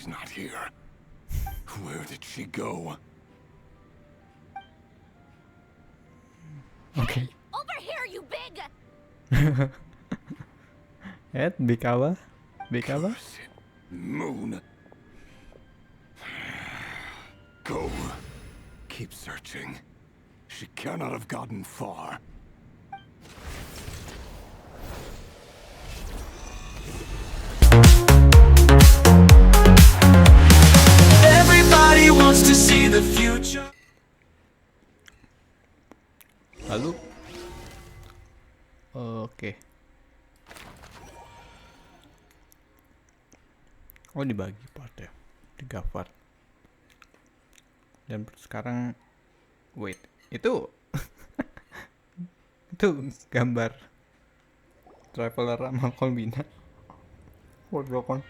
She's not here. Where did she go? Okay. Over here, you big! Ed, big apa? Big apa? Cursed moon. Go. Keep searching. She cannot have gotten far. Everybody wants to see the future. Lalu oke. Oh, dibagi part ya, 3 part. Dan sekarang wait, itu itu gambar traveler sama Kolbina. Wordrokon.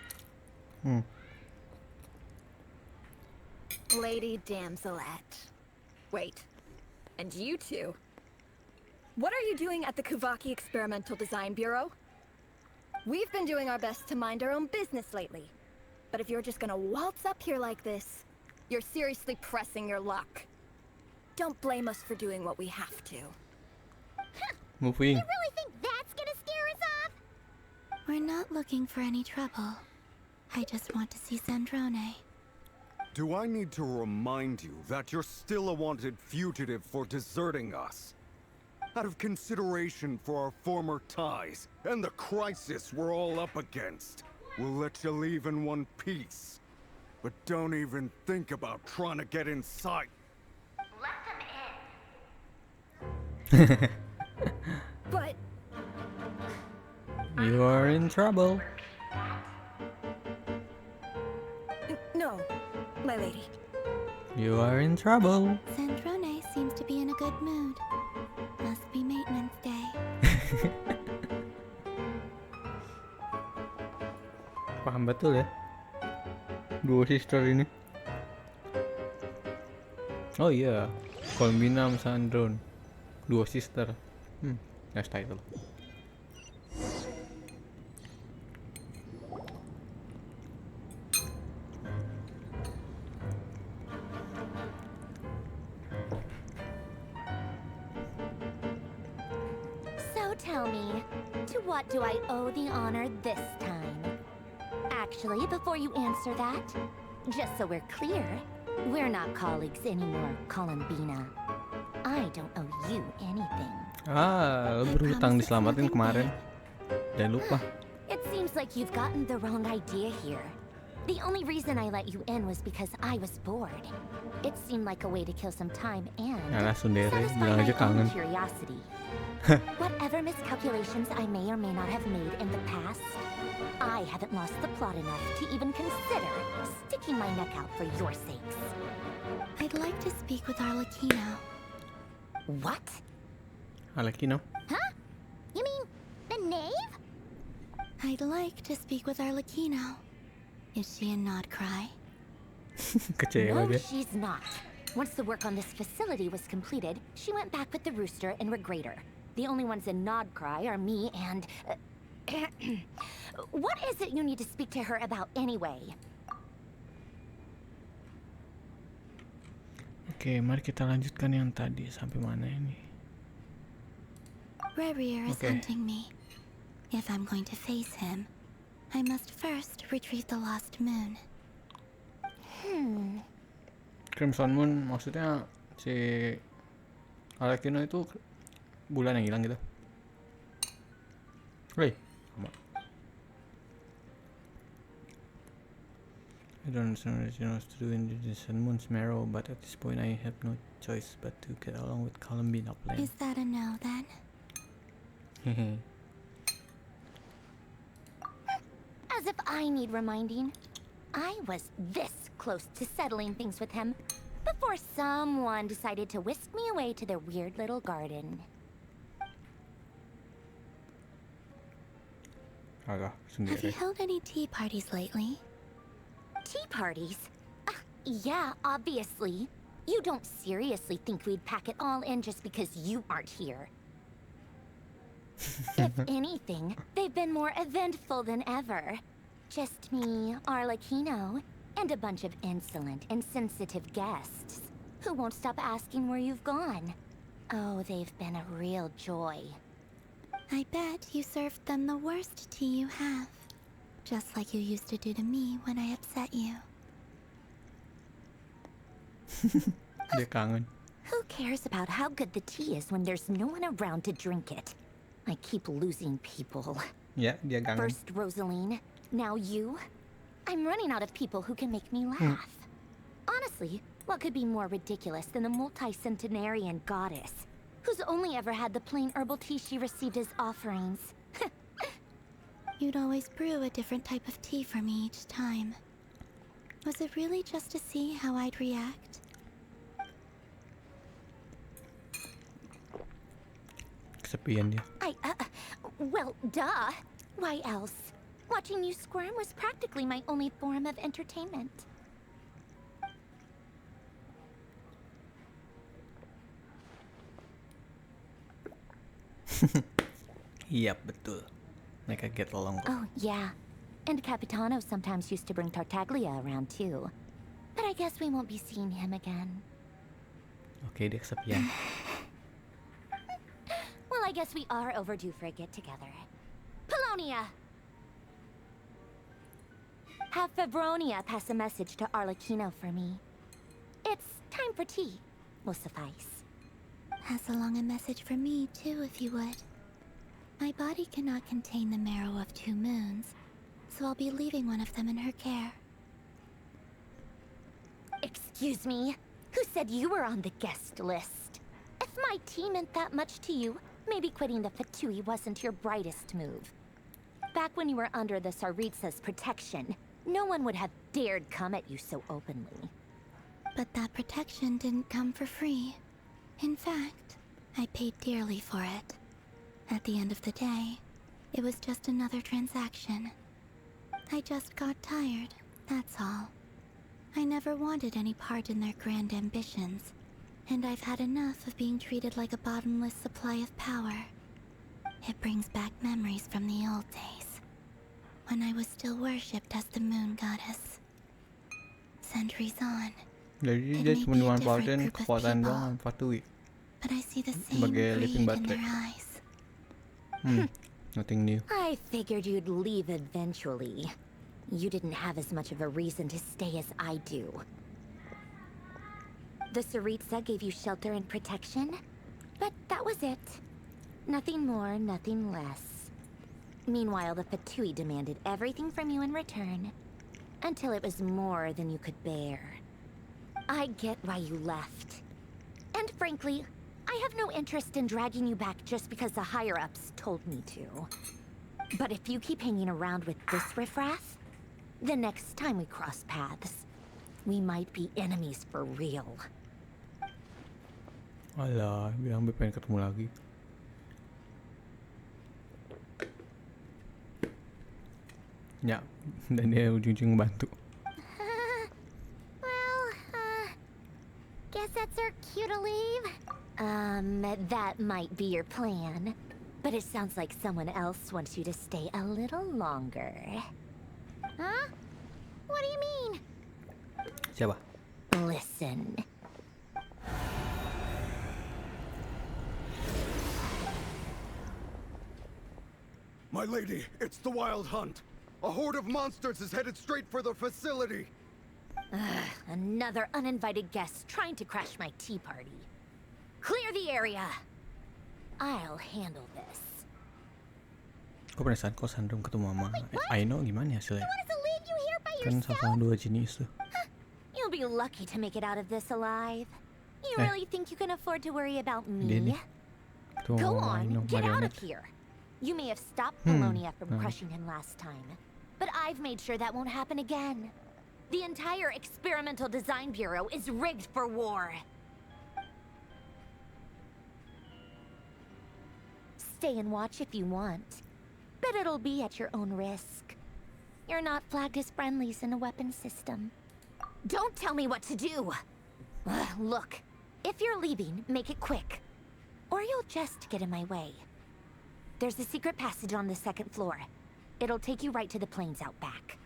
Lady Damselette. Wait, and you two? What are you doing at the Kuvaki Experimental Design Bureau? We've been doing our best to mind our own business lately. But if you're just gonna waltz up here like this, you're seriously pressing your luck. Don't blame us for doing what we have to. Moving. You really think that's gonna scare us off? We're not looking for any trouble. I just want to see Sandrone. Do I need to remind you that you're still a wanted fugitive for deserting us? Out of consideration for our former ties and the crisis we're all up against, we'll let you leave in one piece. But don't even think about trying to get inside. Let them in. But You are in trouble. no, my lady. You are in trouble. Sandrone seems to be in a good mood. Must be maintenance day. Paham betul ya, duo sister ini. Oh iya, Kolbina sama Sandron, duo sister. Nice title. So tell me, to what do I owe the honor this time? Actually, before you answer that, just so we're clear, we're not colleagues anymore, Columbina. I don't owe you anything. Lo berhutang diselamatin kemarin. Dan lupa. It seems like you've gotten the wrong idea here. The only reason I let you in was because I was bored. It seemed like a way to kill some time and Alah sundere, satisfy bilang my aja own kangen. curiosity. Whatever miscalculations I may or may not have made in the past, I haven't lost the plot enough to even consider sticking my neck out for your sakes. I'd like to speak with Arlecchino. What? Alekino. Huh? You mean the knave? I'd like to speak with Arlecchino. Is she in Nodcry? Kecewa No, dia. she's not. Once the work on this facility was completed, she went back with the rooster and Regrator. The only ones in Nodcry are me and... What is it you need to speak to her about anyway? Oke, mari kita lanjutkan yang tadi. Sampai mana ini? Rerir is Okay. hunting me. If I'm going to face him, I must first retrieve the lost moon. Crimson Moon maksudnya si Alekino itu bulan yang hilang gitu. Woi, sama. I don't understand what you know to do in the Sun Moon's marrow, but at this point I have no choice but to get along with Columbina plan. Is that a no then? As if I need reminding. I was this close to settling things with him before someone decided to whisk me away to their weird little garden. Agak Have you sendiri. held any tea parties lately? Tea parties? Yeah, obviously. You don't seriously think we'd pack it all in just because you aren't here. If anything, they've been more eventful than ever. Just me, Arlecchino, And a bunch of insolent, insensitive guests who won't stop asking where you've gone. Oh, they've been a real joy. I bet you served them the worst tea you have. Just like you used to do to me when I upset you. Dia kangen. Who cares about how good the tea is when there's no one around to drink it? I keep losing people. Ya, dia kangen. First Rosaline, now you. I'm running out of people who can make me laugh. Honestly, what could be more ridiculous than the multi-centenarian goddess, who's only ever had the plain herbal tea she received as offerings? You'd always brew a different type of tea for me each time. Was it really just to see how I'd react? Kesepian dia. Well, duh. Why else? Watching you squirm was practically my only form of entertainment. Iya, betul. Mereka get along. Oh, yeah. And Capitano sometimes used to bring Tartaglia around too. But I guess we won't be seeing him again. Oke, dia kesepian. Well, I guess we are overdue for a get-together. Polonia! Have Febronia pass a message to Arlecchino for me. It's time for tea. Will suffice. Pass along a message for me too, if you would. My body cannot contain the marrow of 2 moons, so I'll be leaving one of them in her care. Excuse me? Who said you were on the guest list? If my tea meant that much to you, maybe quitting the Fatui wasn't your brightest move. Back when you were under the Tsaritsa's protection, no one would have dared come at you so openly. But that protection didn't come for free. In fact, I paid dearly for it. At the end of the day, it was just another transaction. I just got tired, that's all. I never wanted any part in their grand ambitions, and I've had enough of being treated like a bottomless supply of power. It brings back memories from the old days, when I was still worshipped as the moon goddess. Centuries on, Jadi It dia may cuma be a dimanfaatin different group of kekuatan people. doang Fatui. but I see the same Sebagai greed living in baterai. their eyes. Nothing new. I figured you'd leave eventually. You didn't have as much of a reason to stay as I do. The Tsaritsa gave you shelter and protection, but that was it. Nothing more, nothing less. Meanwhile, the Fatui demanded everything from you in return, until it was more than you could bear. I get why you left. And frankly, I have no interest in dragging you back just because the higher-ups told me to. But if you keep hanging around with this riffraff, the next time we cross paths, we might be enemies for real. Alah, bilang pengen ketemu lagi. Ya, dan dia ujung-ujung bantu. Guess that's our cue to leave? That might be your plan. But it sounds like someone else wants you to stay a little longer. Huh? What do you mean? Siapa? Listen. My lady, it's the Wild Hunt. A horde of monsters is headed straight for the facility. Another uninvited guest trying to crash my tea party. Clear the area. I'll handle this. Kok perasaan kok Sandrum ketemu mama? I know gimana hasilnya? Want us to leave you here by Kan yourself? sama-sama 2 jenis tuh. You'll be lucky to make it out of this alive. You Eh. really think you can afford to worry about Dia me? nih. Ketemu Go mama on, Aino, get out of marionette. here. You may have stopped Polonia from alright. crushing him last time, but I've made sure that won't happen again. The entire Experimental Design Bureau is rigged for war. Stay and watch if you want, but it'll be at your own risk. You're not flagged as friendlies in the weapon system. Don't tell me what to do! Look, if you're leaving, make it quick, or you'll just get in my way. There's a secret passage on the 2nd floor. It'll take you right to the plains out back.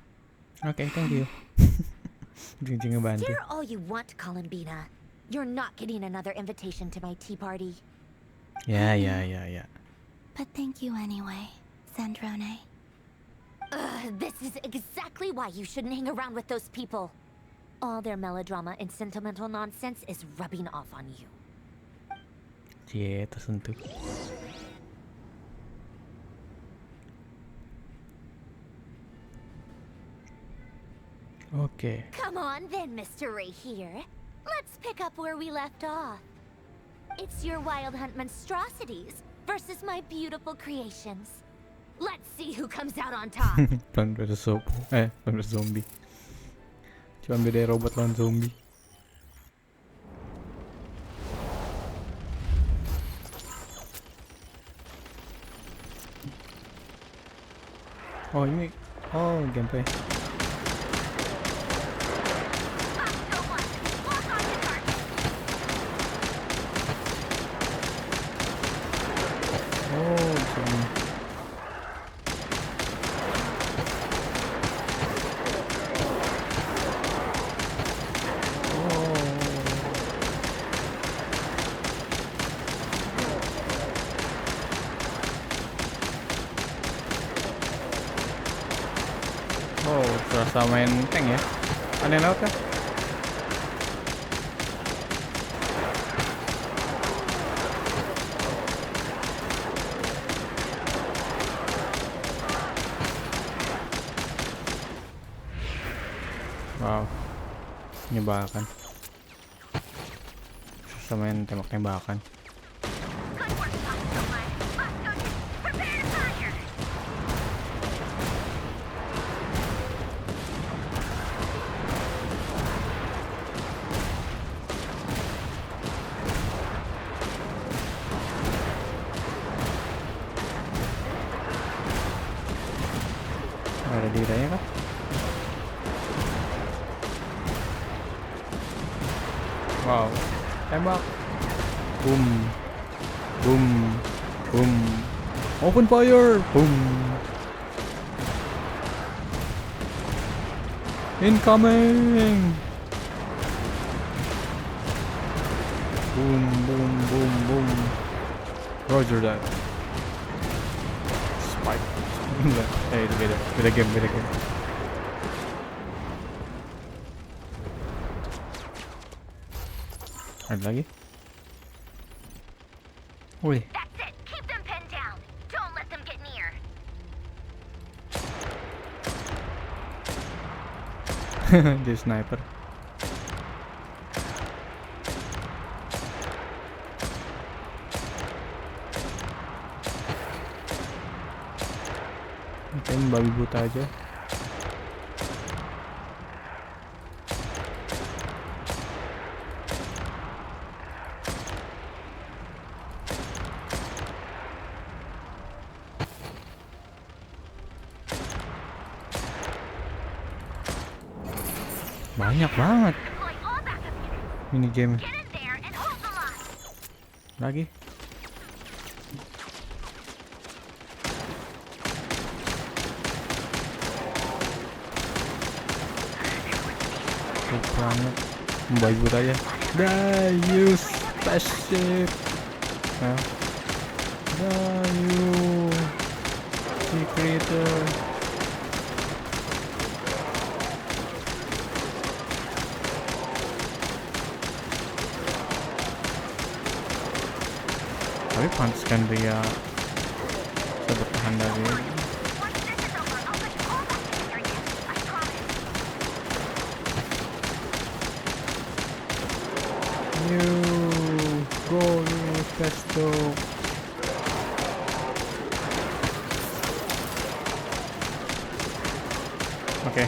Oke, thank you. Jing ngebantu. Stare all you want, Columbina. You're not getting another invitation to my tea party. Ya. But thank you anyway, Sandrone. This is exactly why you shouldn't hang around with those people. All their melodrama and sentimental nonsense is rubbing off on you. Cie, tersentuh. Oke. Come on then, Mr. Rerir. Let's pick up where we left off. It's your wild hunt monstrosities versus my beautiful creations. Let's see who comes out on top. Plan versus zombie. Cuman beda robot lawan zombie. Oh ini, gameplay. Serasa main tank ya. Ada yang lewat kah? Wow, menyebalkan. Serasa main tembak-tembakan. Ada diranya kah? Wow, tembak. Boom. Boom. Boom. Open fire. Boom. Incoming. Boom, boom, boom, boom. Roger that. Spike. Itu beda game. Ada lagi? Wih. That's it. Keep them pinned down. Don't let them get near. Dia sniper. Mungkin babi buta aja. Banyak banget mini game. Lagi. Banget. Baik buat aja. Dayu spaceship. Dayu secretor. Tapi pantas kan dia bisa bertahan dari go pesto. Oke.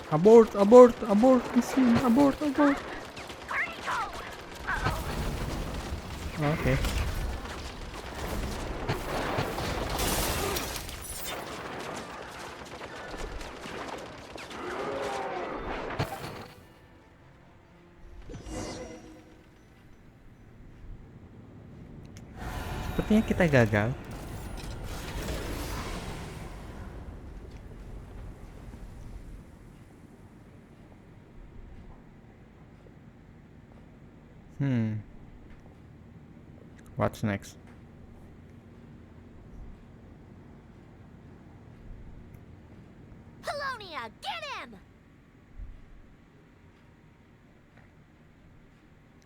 Abort mesin, abort. Oke. Sepertinya kita gagal. What's next? Polonia, get him!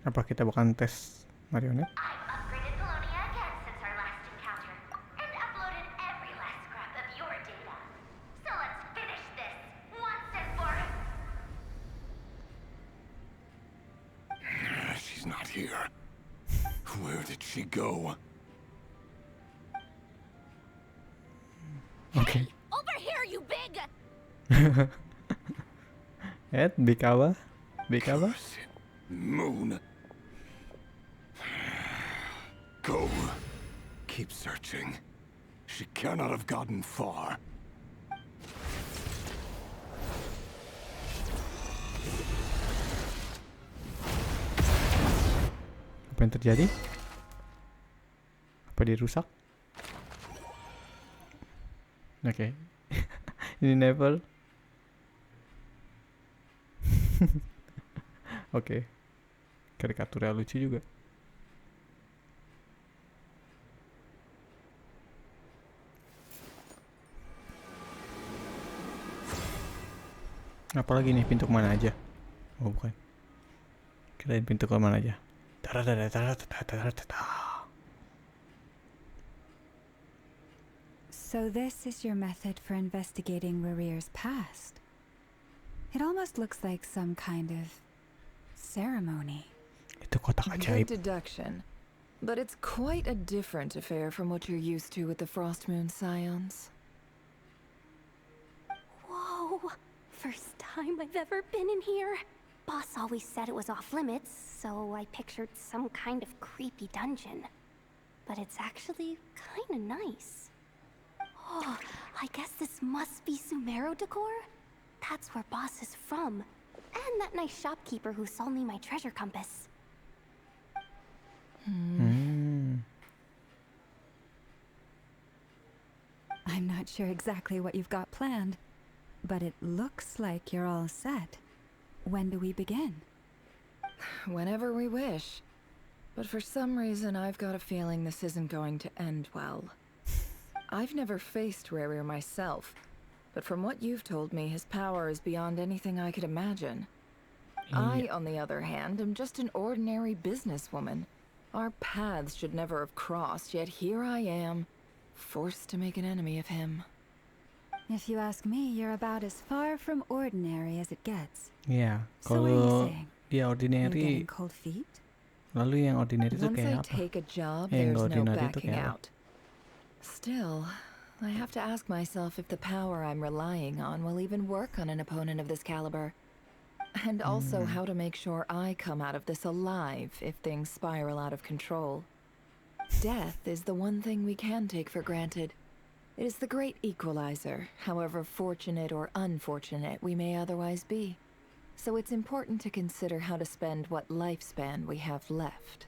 Apa kita bakal tes marionet? I've upgraded Polonia again since our last encounter, and uploaded every last scrap of your data. So let's finish this once and for She's not here. Where did she go? Okay. over here, you big! Ed, big apa? Big apa? Cursed moon. Go. Keep searching. She cannot have gotten far. Apa yang terjadi? Apa dirusak? Oke. Ini Neville. Oke. Karikaturnya lucu juga. Apalagi nih, pintu kemana aja? Oh bukan. Kirain pintu kemana aja. So this is your method for investigating Rerir's past. It almost looks like some kind of ceremony. Itu kotak Good ajaib. deduction. But it's quite a different affair from what you're used to with the Frost Moon Scions. Whoa! First time I've ever been in here. Boss always said it was off limits, so I pictured some kind of creepy dungeon. But it's actually kinda nice. Oh, I guess this must be Sumero decor? That's where Boss is from. And that nice shopkeeper who sold me my treasure compass. I'm not sure exactly what you've got planned, but it looks like you're all set. When do we begin? Whenever we wish. But for some reason, I've got a feeling this isn't going to end well. I've never faced Rerir myself, but from what you've told me, his power is beyond anything I could imagine. I, on the other hand, am just an ordinary businesswoman. Our paths should never have crossed, yet here I am, forced to make an enemy of him. If you ask me, you're about as far from ordinary as it gets. Iya, So what are you kalau saying? dia You're ordinary, getting cold feet? lalu yang ordinary itu Once I kayak apa? take a job, Yang there's no ordinary itu backing kayak apa? out. Still, I have to ask myself if the power I'm relying on will even work on an opponent of this caliber. And also how to make sure I come out of this alive if things spiral out of control. Death is the one thing we can take for granted. It is the great equalizer, however fortunate or unfortunate we may otherwise be. So it's important to consider how to spend what lifespan we have left.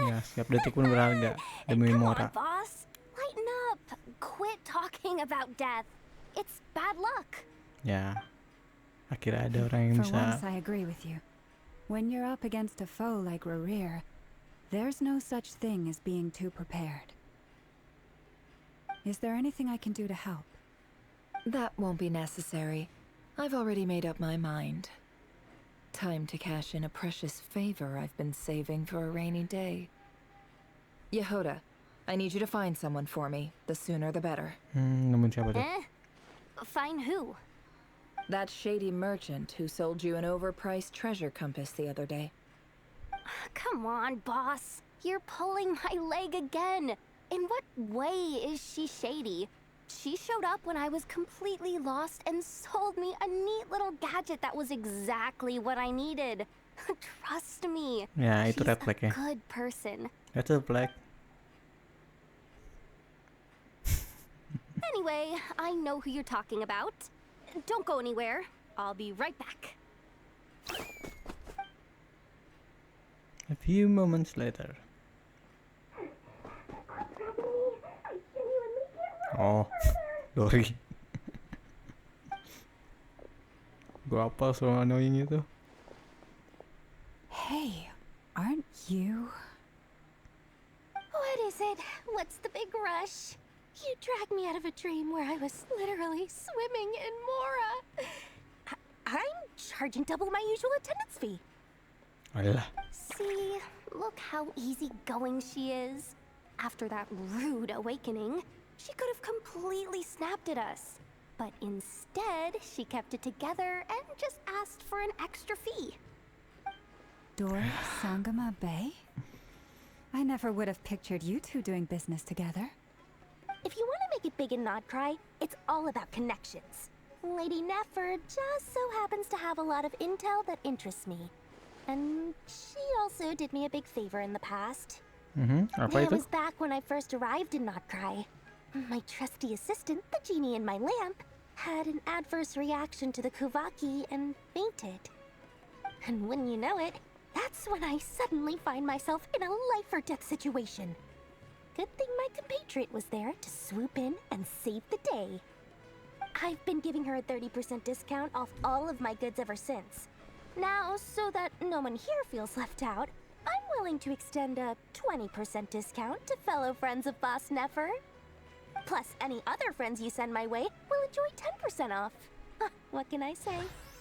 Ya, setiap detik pun berharga demi Come Mora. on, boss. Lighten up. Quit talking about death. It's bad luck. Ya, akhirnya ada orang yang For bisa. once, I agree with you. When you're up against a foe like Rerir, there's no such thing as being too prepared. Is there anything I can do to help? That won't be necessary. I've already made up my mind. Time to cash in a precious favor I've been saving for a rainy day. Yehoda, I need you to find someone for me. The sooner the better. Nemuin siapa tuh? Find who? That shady merchant who sold you an overpriced treasure compass the other day. Come on, boss. You're pulling my leg again. In what way is she shady? She showed up when I was completely lost and sold me a neat little gadget that was exactly what I needed. Trust me. Ya, itu She's red flag a ya. good person. That's a flag. Anyway, I know who you're talking about. Don't go anywhere. I'll be right back. A few moments later. Oh, Dori. Gua apa so annoying itu? Hey, aren't you? What is it? What's the big rush? You dragged me out of a dream where I was literally swimming in Mora. I'm charging double my usual attendance fee. Alah. See, look how easygoing she is. After that rude awakening, she could have completely snapped at us. But instead, she kept it together and just asked for an extra fee. Sangama Bay? I never would have pictured you two doing business together. If you want to make it big and not cry, it's all about connections. Lady Nefer just so happens to have a lot of intel that interests me. And she also did me a big favor in the past. Apa It itu? was back when I first arrived in Not Cry. My trusty assistant, the genie in my lamp, had an adverse reaction to the Kuvaki and fainted. And wouldn't you know it, that's when I suddenly find myself in a life-or-death situation. Good thing my compatriot was there to swoop in and save the day. I've been giving her a 30% discount off all of my goods ever since. Now, so that no one here feels left out, I'm willing to extend a 20% discount to fellow friends of Boss Nefer. Plus, any other friends you send my way will enjoy 10% off. What can I say?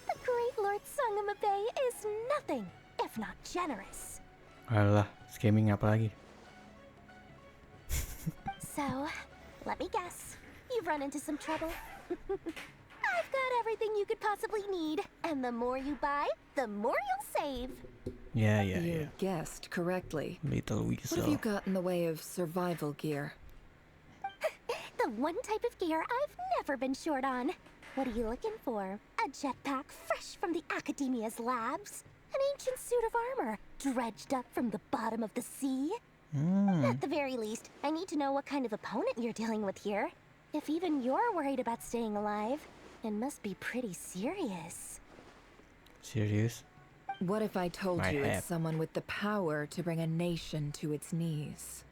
The great Lord Sangamabe is nothing if not generous. Alah, scamming apa lagi? So, let me guess. You've run into some trouble. I've got everything you could possibly need, and the more you buy, the more you'll save. Yeah. You guessed correctly. Little What have weasel. you got in the way of survival gear? The one type of gear I've never been short on. What are you looking for? A jetpack fresh from the Academia's labs? An ancient suit of armor dredged up from the bottom of the sea? At the very least, I need to know what kind of opponent you're dealing with here. If even you're worried about staying alive, it must be pretty serious. Serious? What if I told I you have. it's someone with the power to bring a nation to its knees?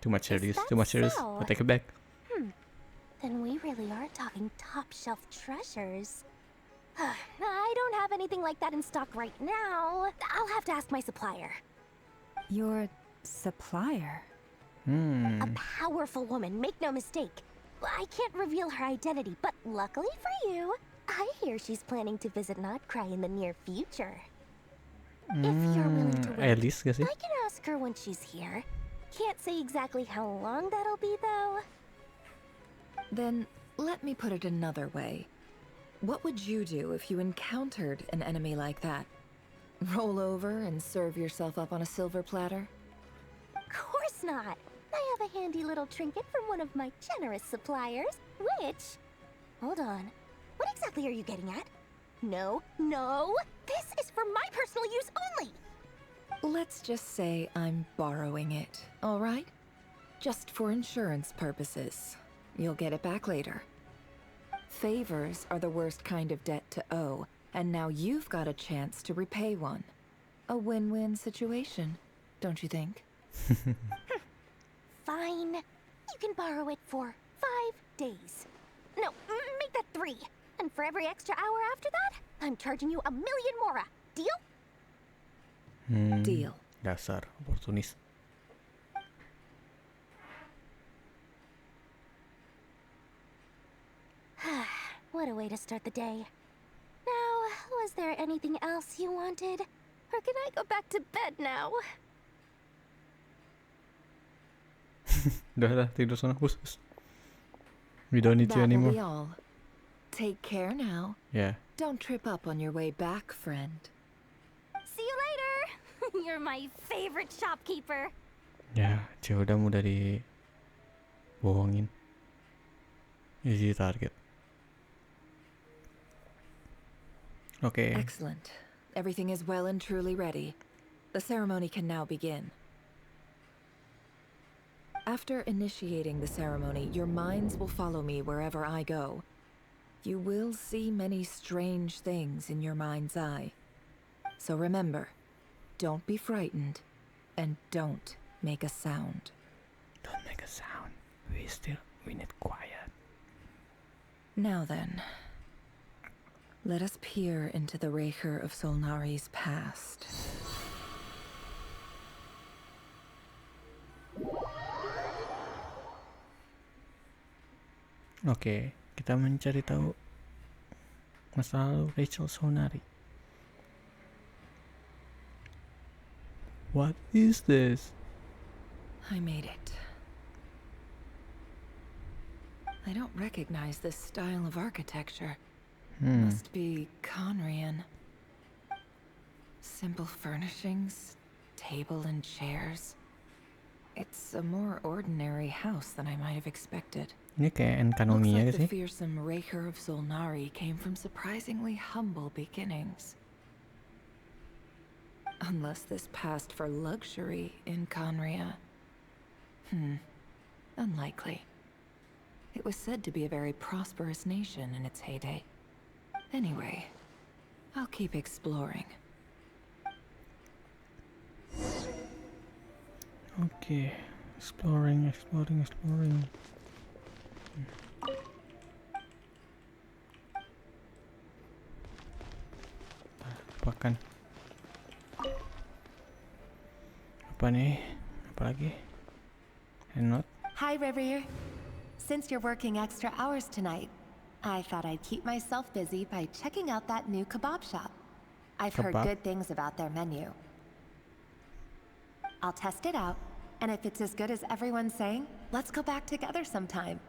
Too much serious. that Too much serious. so? I'll take it back. Then we really are talking top-shelf treasures. I don't have anything like that in stock right now. I'll have to ask my supplier. Your supplier? A powerful woman, make no mistake. I can't reveal her identity, but luckily for you, I hear she's planning to visit Notcry in the near future. If you're willing to wait, Alice gak sih? I can ask her when she's here. Can't say exactly how long that'll be, though. Then let me put it another way. What would you do if you encountered an enemy like that? Roll over and serve yourself up on a silver platter? Of course not. I have a handy little trinket from one of my generous suppliers, which... Hold on. What exactly are you getting at? No. This is for my personal use only! Let's just say I'm borrowing it, all right? Just for insurance purposes. You'll get it back later. Favors are the worst kind of debt to owe, and now you've got a chance to repay one. A win-win situation, don't you think? Fine. You can borrow it for 5 days. No, make that 3. And for every extra hour after that, I'm charging you 1,000,000 mora. Deal? Deal. Dasar oportunis. What a way to start the day. Now, was there anything else you wanted? Or can I go back to bed now? Udah, tidur sana, bus. We don't need you That will anymore. be all. Take care now. Yeah. Don't trip up on your way back, friend. See you later! You're my favorite shopkeeper. Ya, dia udah mudah dibohongin. Easy target. Okay. Excellent. Everything is well and truly ready. The ceremony can now begin. After initiating the ceremony, your minds will follow me wherever I go. You will see many strange things in your mind's eye. So remember, don't be frightened, and don't make a sound. Don't make a sound. We need quiet. Now then, let us peer into the Rerir of Solnari's past. Oke, kita mencari tahu masa lalu Rachel Solnari. What is this? I made it. I don't recognize this style of architecture. Must be Conrian. Simple furnishings, table and chairs. It's a more ordinary house than I might have expected. Ini kayak Looks Enkanomiya like gak the sih? fearsome Rerir of Solnari came from surprisingly humble beginnings. Unless this passed for luxury in Conria. Unlikely. It was said to be a very prosperous nation in its heyday. Anyway, I'll keep exploring. Oke, exploring. Lupakan. Apa nih? Apa lagi? Not. Hi, Rerir. Since you're working extra hours tonight, I thought I'd keep myself busy by checking out that new kebab shop. I've heard Kebab? good things about their menu. I'll test it out, and if it's as good as everyone's saying, let's go back together sometime.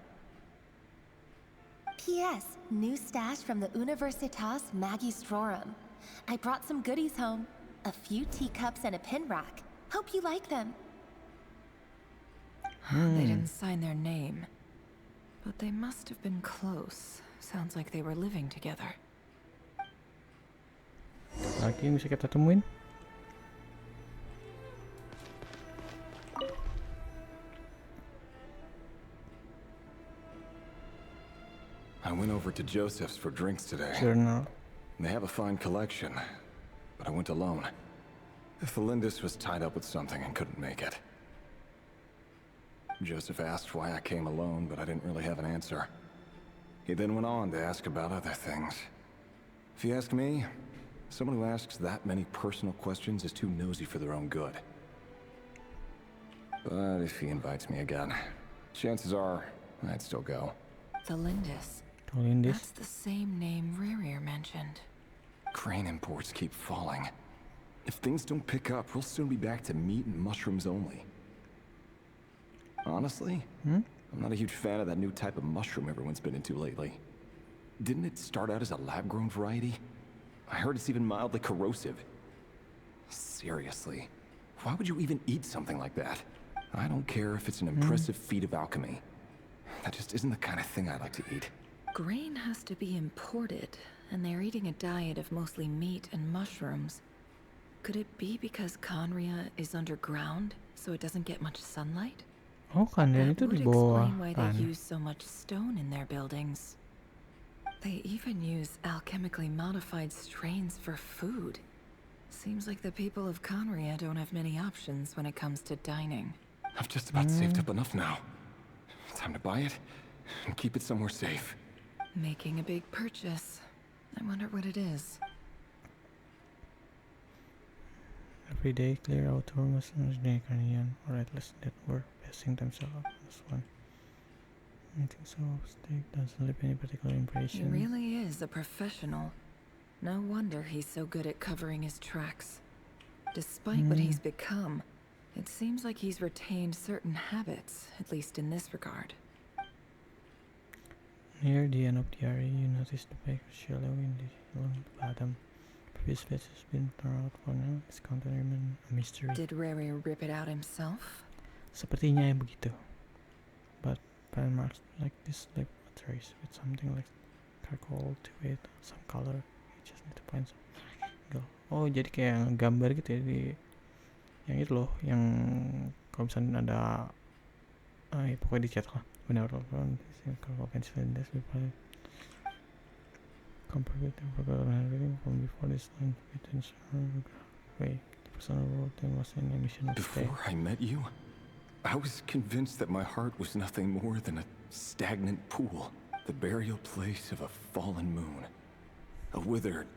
P.S. New stash from the Universitas Magistrorum. I brought some goodies home. A few teacups and a pin rack. Hope you like them. They didn't sign their name. But they must have been close. Sounds like they were living together. Lagi yang bisa kita temuin? I went over to Joseph's for drinks today. Journal. They have a fine collection, but I went alone. Tholindis was tied up with something and couldn't make it. Joseph asked why I came alone, but I didn't really have an answer. He then went on to ask about other things. If you ask me, someone who asks that many personal questions is too nosy for their own good. But if he invites me again, chances are I'd still go. Tholindis. Tholindis. That's the same name Rerir mentioned. Crane imports keep falling. If things don't pick up, we'll soon be back to meat and mushrooms only. Honestly, I'm not a huge fan of that new type of mushroom everyone's been into lately. Didn't it start out as a lab-grown variety? I heard it's even mildly corrosive. Seriously, why would you even eat something like that? I don't care if it's an impressive feat of alchemy. That just isn't the kind of thing I like to eat. Grain has to be imported, and they're eating a diet of mostly meat and mushrooms. Could it be because Conria is underground, so it doesn't get much sunlight? Oh, kan dan That itu would di bawah explain why they tanah. use so much stone in their buildings. They even use alchemically modified strains for food. Seems like the people of Conria don't have many options when it comes to dining. I've just about saved up enough now. Time to buy it and keep it somewhere safe. Making a big purchase. I wonder what it is. Every day, clear out hormones and Carnian, or at least that were passing themselves up as one. I think so. Steak doesn't leave any particular He impression. really is a professional. No wonder he's so good at covering his tracks. Despite what he's become, it seems like he's retained certain habits, at least in this regard. Near the end of the area, you notice the back shallow in the along the bottom. Previous bits has been thrown out for now. It's content remain a mystery. Did Rerir rip it out himself? Sepertinya yang begitu. But pan marks like this leave a trace with something like charcoal to it, some color. You just need to find some angle. Oh, jadi kayak gambar gitu ya di yang itu loh, yang kalau misalnya ada ya pokoknya dicat lah. Benar loh, kalau pencil das before compare with the program from before this line within way the personal world and was in a mission of stay. Before I met you, I was convinced that my heart was nothing more than a stagnant pool, the burial place of a fallen moon. A withered,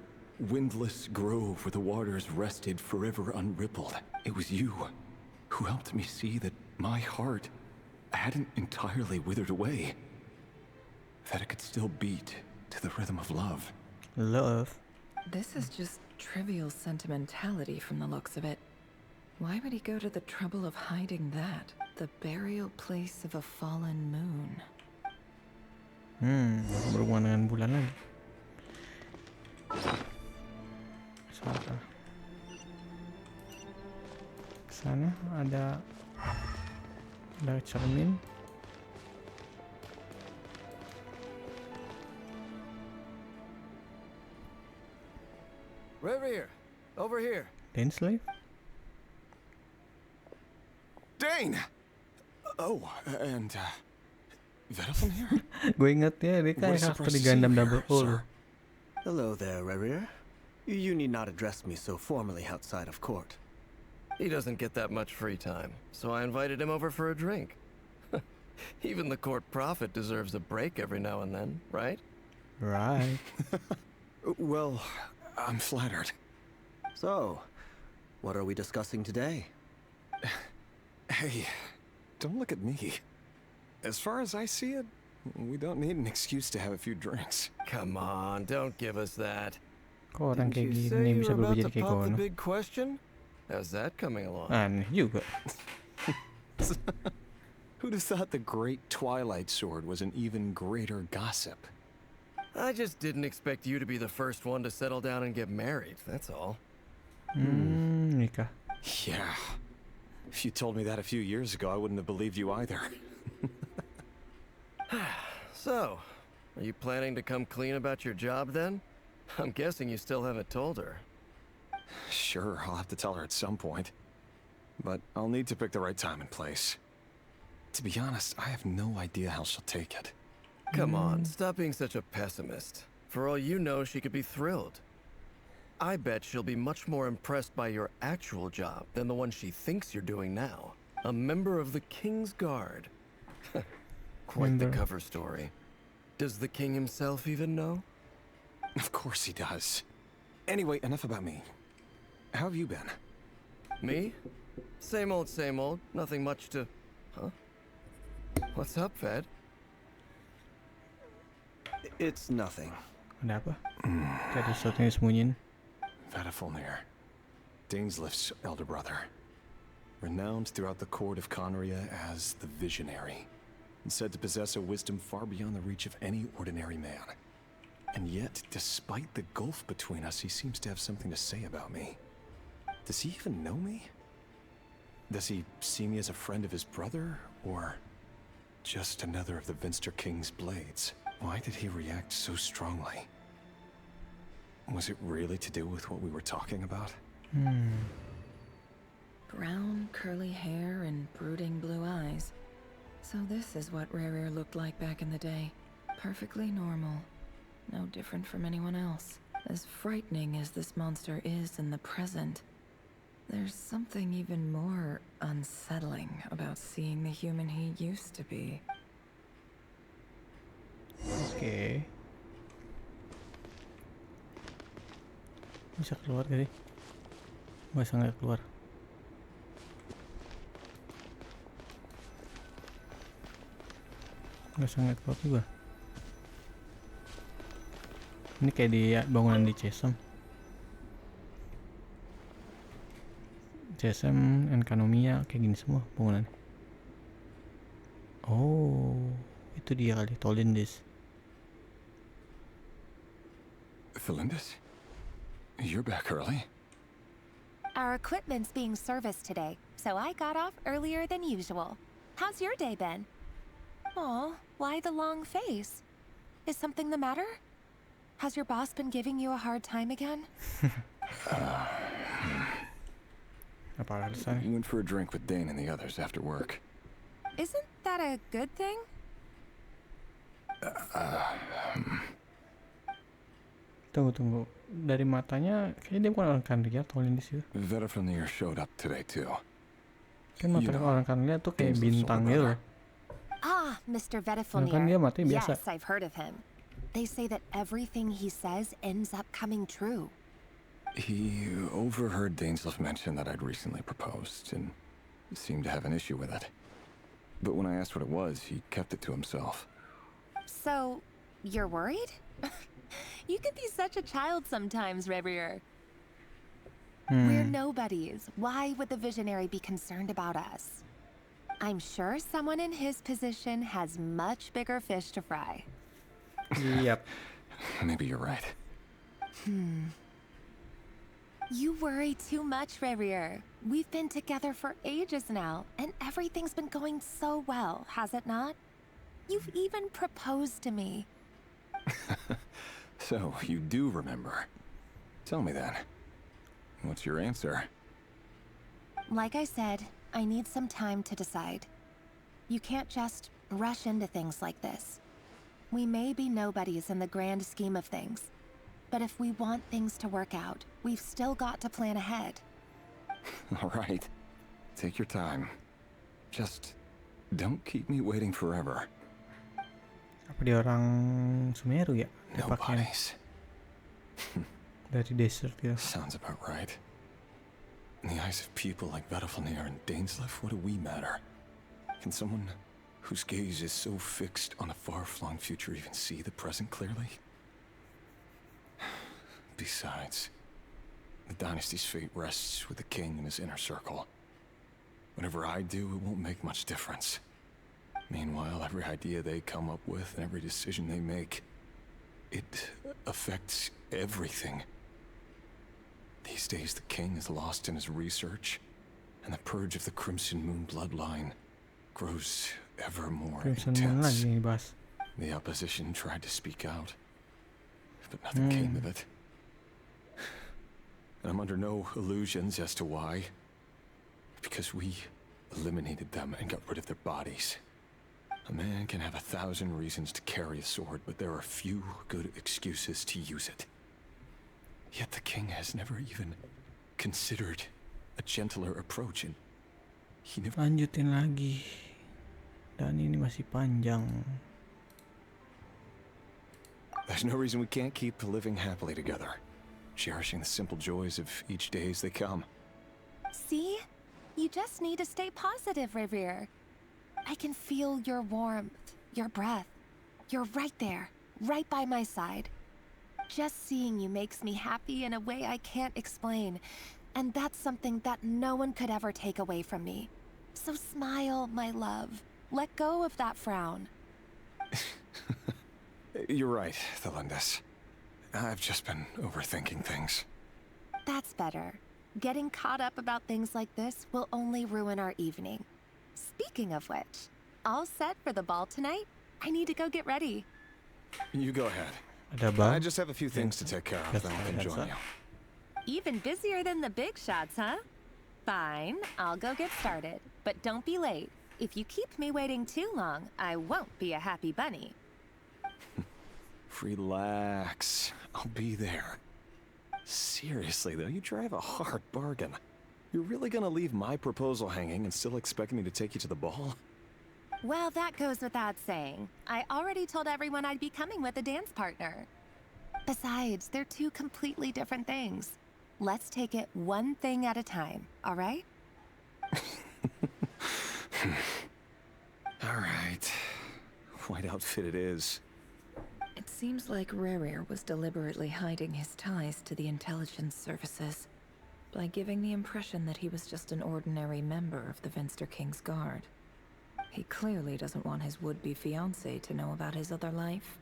windless grove where the waters rested forever unrippled. It was you who helped me see that my heart hadn't entirely withered away. That it could still beat to the rhythm of love. Love. This is just trivial sentimentality from the looks of it. Why would he go to the trouble of hiding that? The burial place of a fallen moon. Berhubungan dengan bulan lagi. Sana. Sana ada cermin. Rerir, over here. Dane slave? Dane! Oh, and, Vedafon here? Gue inget ya, dia kayak karakter di Gundam Double O. Hello there, Rerir. You need not address me so formally outside of court. He doesn't get that much free time, so I invited him over for a drink. Even the court prophet deserves a break every now and then, right? Right. Well, I'm flattered. So, what are we discussing today? Hey, don't look at me. As far as I see it, we don't need an excuse to have a few drinks. Come on, don't give us that. Kok orang Didn't kayak you gini say you bisa were berubah about jadi to kayak pop the gono? big question? How's that coming along? Aneh juga. Who'd have thought the great Twilight Sword was an even greater gossip? I just didn't expect you to be the first one to settle down and get married, that's all. Nikah. Yeah. If you told me that a few years ago, I wouldn't have believed you either. So, are you planning to come clean about your job then? I'm guessing you still haven't told her. Sure, I'll have to tell her at some point. But I'll need to pick the right time and place. To be honest, I have no idea how she'll take it. Come on, stop being such a pessimist. For all you know, she could be thrilled. I bet she'll be much more impressed by your actual job than the one she thinks you're doing now. A member of the King's Guard. Quite the cover story. Does the king himself even know? Of course he does. Anyway, enough about me. How have you been? Me? Same old, same old. Nothing much to... Huh? What's up, Fed? It's nothing. Ada apa? Kayak ada sesuatu yang disembunyiin. Vedafon, Dainslift's elder brother. Renowned throughout the court of Conria as the Visionary. And said to possess a wisdom far beyond the reach of any ordinary man. And yet, despite the gulf between us, he seems to have something to say about me. Does he even know me? Does he see me as a friend of his brother, or just another of the Vinster King's blades? Why did he react so strongly? Was it really to do with what we were talking about? Brown, curly hair and brooding blue eyes. So this is what Rerir looked like back in the day. Perfectly normal. No different from anyone else. As frightening as this monster is in the present, there's something even more unsettling about seeing the human he used to be. Oke. Bisa keluar gak sih? Bisa nggak keluar? Nggak bisa nggak keluar juga. Ini kayak di bangunan di CSM. CSM, Enkanomiya, kayak gini semua bangunan. Oh, itu dia kali, Tholindis. Tholindis? You're back early? Our equipment's being serviced today, so I got off earlier than usual. How's your day been? Aw, why the long face? Is something the matter? Has your boss been giving you a hard time again? Apa alasannya? Went for a drink with Dane and the others after work. Isn't that a good thing? Tunggu. Dari matanya, kayaknya dia bukan orang Kanria, Tholindis itu. Vedafon showed up today too. Kan mata orang kan lihat tuh kayak bintang gitu. Ah, Mr. Kan Vedifilnir. dia mati biasa. Yes, I've heard of him. They say that everything he says ends up coming true. He overheard Dainsleif mention that I'd recently proposed and seemed to have an issue with it. But when I asked what it was, he kept it to himself. So, you're worried? You can be such a child sometimes, Rerir. We're nobodies. Why would the visionary be concerned about us? I'm sure someone in his position has much bigger fish to fry. Yep. Maybe you're right. You worry too much, Rerir. We've been together for ages now, and everything's been going so well, has it not? You've even proposed to me. So, you do remember. Tell me then. What's your answer? Like I said, I need some time to decide. You can't just rush into things like this. We may be nobodies in the grand scheme of things, but if we want things to work out, we've still got to plan ahead. All right. Take your time. Just don't keep me waiting forever. Apa dia orang Sumeru ya? Dia pakai Nobody's. dari desert ya. Sounds about right. In the eyes of people like Vedifilnir and Dainsleif, what do we matter? Can someone whose gaze is so fixed on a far-flung future even see the present clearly? Besides, the dynasty's fate rests with the king and his inner circle. Whatever I do, it won't make much difference. Meanwhile, every idea they come up with and every decision they make, it affects everything. These days, the king is lost in his research, and the purge of the Crimson Moon bloodline grows ever more Crimson Moon lagi intense. yang dibahas. The opposition tried to speak out, but nothing came of it. And I'm under no illusions as to why. Because we eliminated them and got rid of their bodies. A man can have 1,000 reasons to carry a sword, but there are few good excuses to use it. Yet the king has never even considered a gentler approach, and he never... Lanjutin lagi. Dan ini masih panjang. There's no reason we can't keep living happily together, cherishing the simple joys of each day as they come. See? You just need to stay positive, Rerir. I can feel your warmth, your breath. You're right there, right by my side. Just seeing you makes me happy in a way I can't explain. And that's something that no one could ever take away from me. So smile, my love. Let go of that frown. You're right, Tholindis. I've just been overthinking things. That's better. Getting caught up about things like this will only ruin our evening. Speaking of which, all set for the ball tonight? I need to go get ready. You go ahead. Ada bang? I just have a few things to take care of, then I can join you. Even busier than the big shots, huh? Fine, I'll go get started. But don't be late. If you keep me waiting too long, I won't be a happy bunny. Relax. I'll be there. Seriously, though, you drive a hard bargain. You're really gonna leave my proposal hanging and still expect me to take you to the ball? Well, that goes without saying. I already told everyone I'd be coming with a dance partner. Besides, they're two completely different things. Let's take it one thing at a time, all right? All right. White outfit it is. It seems like Rerir was deliberately hiding his ties to the intelligence services by giving the impression that he was just an ordinary member of the Venster King's Guard. He clearly doesn't want his would-be fiancée to know about his other life.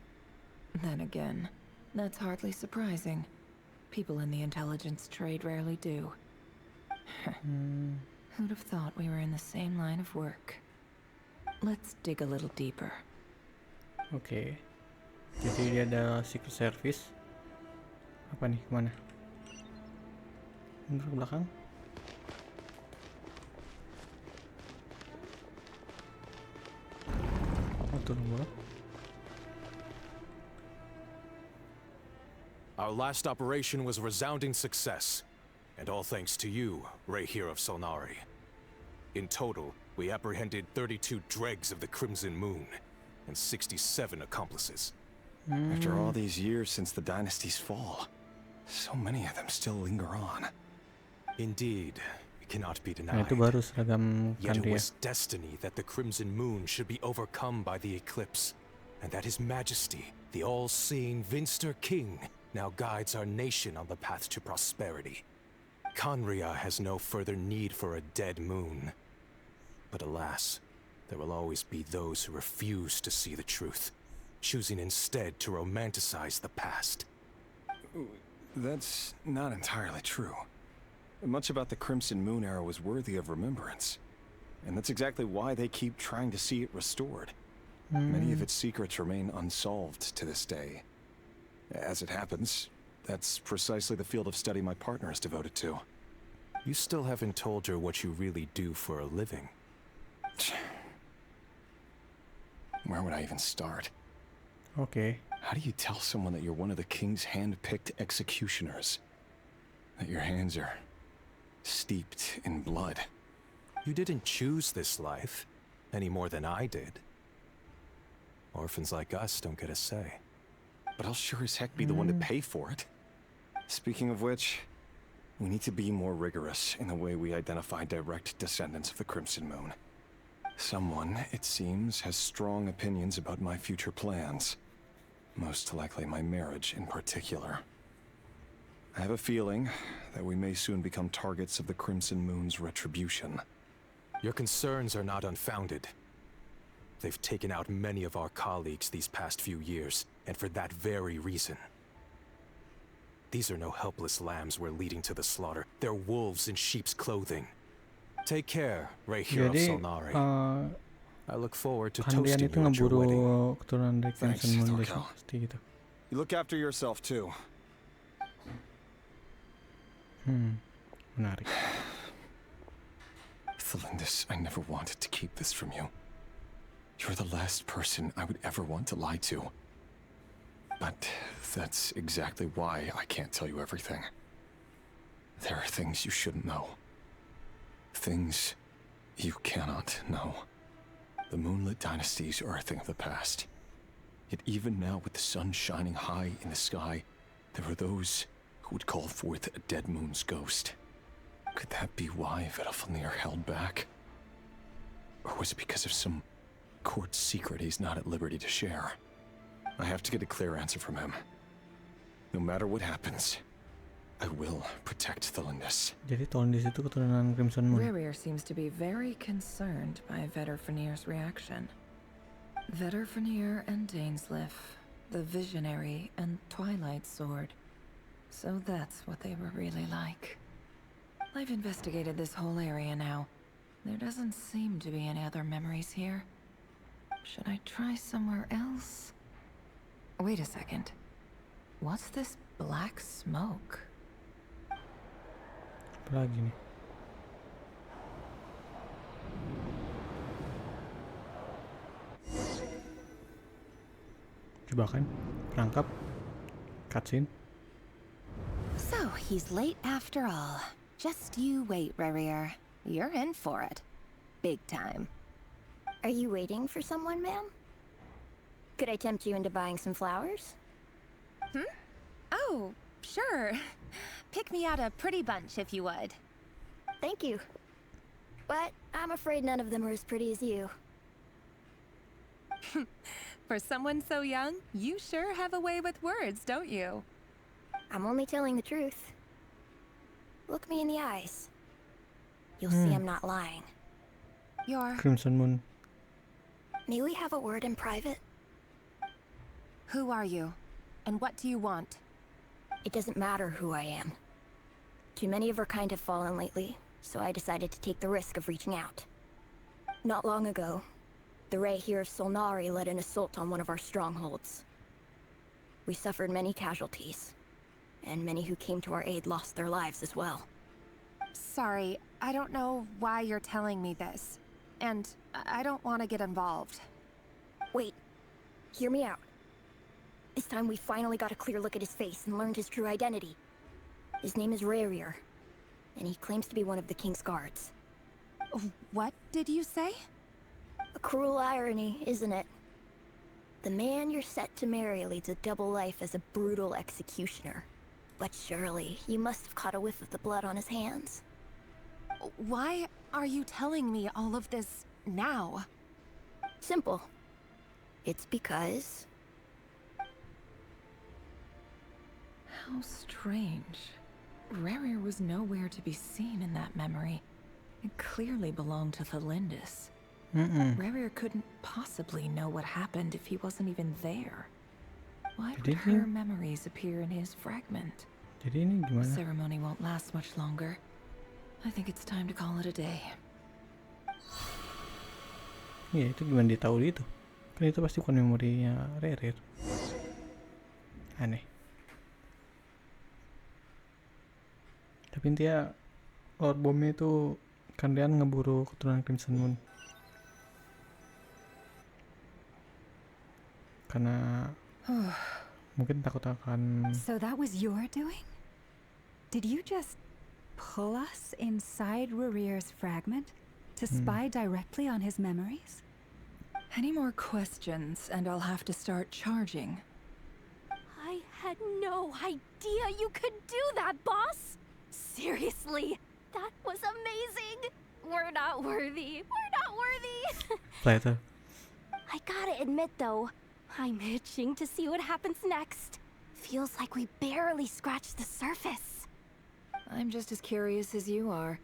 Then again, that's hardly surprising. People in the intelligence trade rarely do. Who'd have thought we were in the same line of work? Let's dig a little deeper. Oke. Jadi dia ada secret service. Apa nih? Kemana? Mundur ke belakang. Turun. Our last operation was a resounding success, and all thanks to you, Rerir of Solnari. In total, we apprehended 32 dregs of the Crimson Moon, and 67 accomplices. After all these years since the dynasty's fall, so many of them still linger on. Indeed, it cannot be Nah, denied. itu baru seragam Yet it Kandria. was destiny that the Crimson Moon should be overcome by the eclipse, and that His Majesty, the all-seeing Vinster King, now guides our nation on the path to prosperity. Conria has no further need for a dead moon. But alas, there will always be those who refuse to see the truth, choosing instead to romanticize the past. That's not entirely true. Much about the Crimson Moon era was worthy of remembrance. And that's exactly why they keep trying to see it restored. Many of its secrets remain unsolved to this day. As it happens, that's precisely the field of study my partner is devoted to. You still haven't told her what you really do for a living. Where would I even start? Okay. How do you tell someone that you're one of the king's hand-picked executioners? That your hands are steeped in blood? You didn't choose this life, any more than I did. Orphans like us don't get a say. But I'll sure as heck be the one to pay for it. Speaking of which, we need to be more rigorous in the way we identify direct descendants of the Crimson Moon. Someone, it seems, has strong opinions about my future plans. Most likely my marriage in particular. I have a feeling that we may soon become targets of the Crimson Moon's retribution. Your concerns are not unfounded. They've taken out many of our colleagues these past few years, and for that very reason. These are no helpless lambs we're leading to the slaughter. They're wolves in sheep's clothing. Take care, Rerir of Jadi, Solnari. I look forward to Kandrian toasting itu you at your wedding. ngeburu keturunan dari Thanks, Crimson Moon Torkel. pasti gitu. You look after yourself too. Menarik. Tholindis, I never wanted to keep this from you. You're the last person I would ever want to lie to. But that's exactly why I can't tell you everything. There are things you shouldn't know. Things you cannot know. The moonlit dynasties are a thing of the past. Yet even now, with the sun shining high in the sky, there are those who would call forth a dead moon's ghost. Could that be why Vedalfnir held back? Or was it because of some court secret he's not at liberty to share? I have to get a clear answer from him. No matter what happens, I will protect Tholindis. Jadi Tholindis itu keturunan Crimson Moon. Rerir seems to be very concerned by Vedalfnir's reaction. Vedalfnir and Dainsleif, the Visionary and Twilight Sword. So that's what they were really like. I've investigated this whole area now. There doesn't seem to be any other memories here. Should I try somewhere else? Wait a second. What's this black smoke? Apa lagi nih? Jebakan, perangkap, cutscene. So he's late after all. Just you wait, Rerir. You're in for it. Big time. Are you waiting for someone, ma'am? Could I tempt you into buying some flowers? Oh, sure. Pick me out a pretty bunch if you would. Thank you. But I'm afraid none of them are as pretty as you. For someone so young, you sure have a way with words, don't you? I'm only telling the truth. Look me in the eyes. You'll see I'm not lying. You're... Crimson Moon. May we have a word in private? Who are you? And what do you want? It doesn't matter who I am. Too many of our kind have fallen lately, so I decided to take the risk of reaching out. Not long ago, the Rerir of Solnari led an assault on one of our strongholds. We suffered many casualties, and many who came to our aid lost their lives as well. Sorry, I don't know why you're telling me this. And I don't want to get involved. Wait, hear me out. This time we finally got a clear look at his face and learned his true identity. His name is Rerir, and he claims to be one of the King's guards. What did you say? A cruel irony, isn't it? The man you're set to marry leads a double life as a brutal executioner. But surely, you must have caught a whiff of the blood on his hands. Why are you telling me all of this now? Simple. It's because... How strange. Rerir was nowhere to be seen in that memory. It clearly belonged to Tholindis. Rerir couldn't possibly know what happened if he wasn't even there. Why would her memories appear in his fragment? Jadi ini The gimana? ceremony won't last much longer. I think it's time to call it a day. Iya, itu gimana dia tahu itu? Kan itu pasti bukan memorinya Rerir. Aneh. Tapi intinya Lord Bomnya itu kan dia ngeburu keturunan Crimson Moon. Karena mungkin takut akan... So that was your doing? Did you just pull us inside Rerir's fragment to spy directly on his memories? Any more questions and I'll have to start charging. I had no idea you could do that, boss! Seriously, that was amazing! We're not worthy. We're not worthy! Later. I gotta admit though, I'm itching to see what happens next. Feels like we barely scratched the surface. I'm just as curious as you are,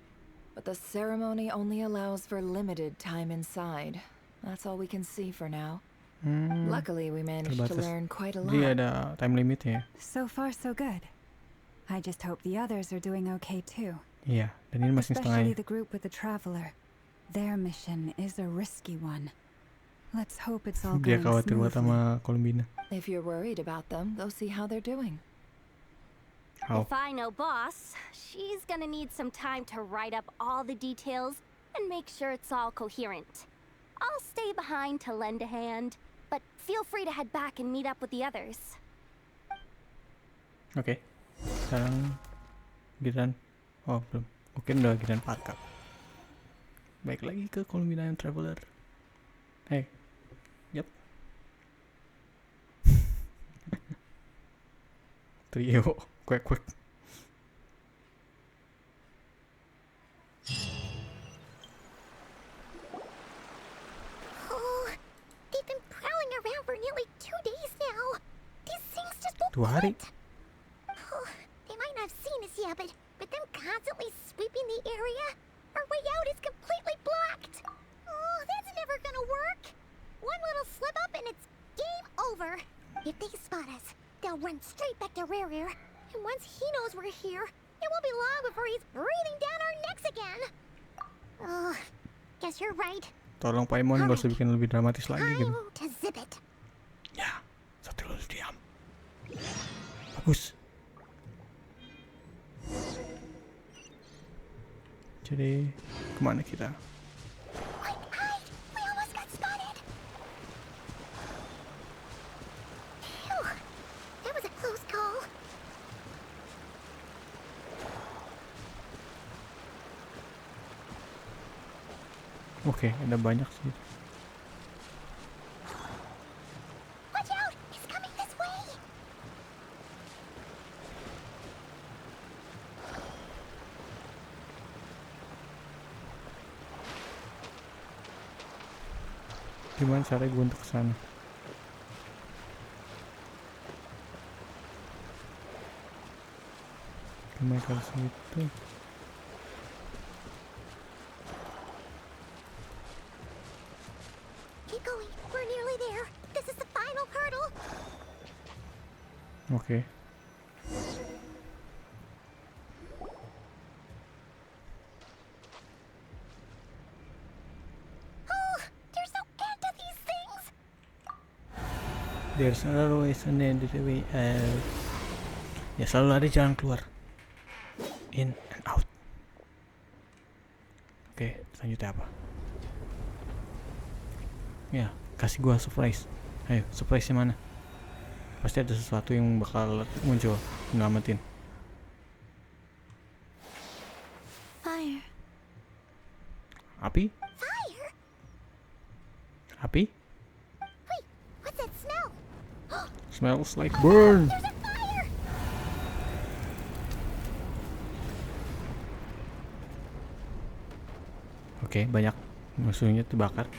but the ceremony only allows for limited time inside. That's all we can see for now. Luckily, we managed to learn quite a lot. Dia ada time limitnya. So far, so good. I just hope the others are doing okay too. Iya, dan ini masih Especially setengah. the group with the traveler. Their mission is a risky one. Let's hope it's all Dia going khawatir banget smoothly. sama Columbina. If you're worried about them, go see how they're doing. How? If I know boss, she's gonna need some time to write up all the details and make sure it's all coherent. I'll stay behind to lend a hand, but feel free to head back and meet up with the others. Oke. Sekarang giliran. Oh, belum. Mungkin udah giliran Parka. Baik lagi ke Columbina and Traveler. Hey. Yep. Trio. Quick. Oh, they've been prowling around for nearly 2 days now. These things just won't 2 hari. quit. Oh, they might not have seen us yet, but with them constantly sweeping the area, our way out is completely blocked. Oh, that's never gonna work. One little slip up and it's game over. If they spot us, they'll run straight back to Rerir. And once he knows we're here, it won't be long before he's breathing down our necks again. Oh, guess you're right. Tolong Paimon gak usah bikin lebih dramatis lagi gitu. Time to zip it. Ya, satu lulus diam. Bagus. Jadi, kemana kita? Quick, hide! We almost got spotted. Phew, that was a close call. Oke, ada banyak sih. Watch out! It's coming this way! Gimana caranya gue untuk kesana? Gimana ke situ? Keep going. We're nearly there. This is the final hurdle. Oke. Oh, there's no end to these things. There's always an end to the way out. Ya selalu ada jalan keluar. In and out. Oke, selanjutnya apa? Ya, kasih gua surprise. Ayo, surprise-nya mana? Pasti ada sesuatu yang bakal muncul. Nyelamatin. Fire. Api? Fire? Api? Wait, what's that smell? Smells like burn. There's a fire! Oke, banyak musuhnya terbakar.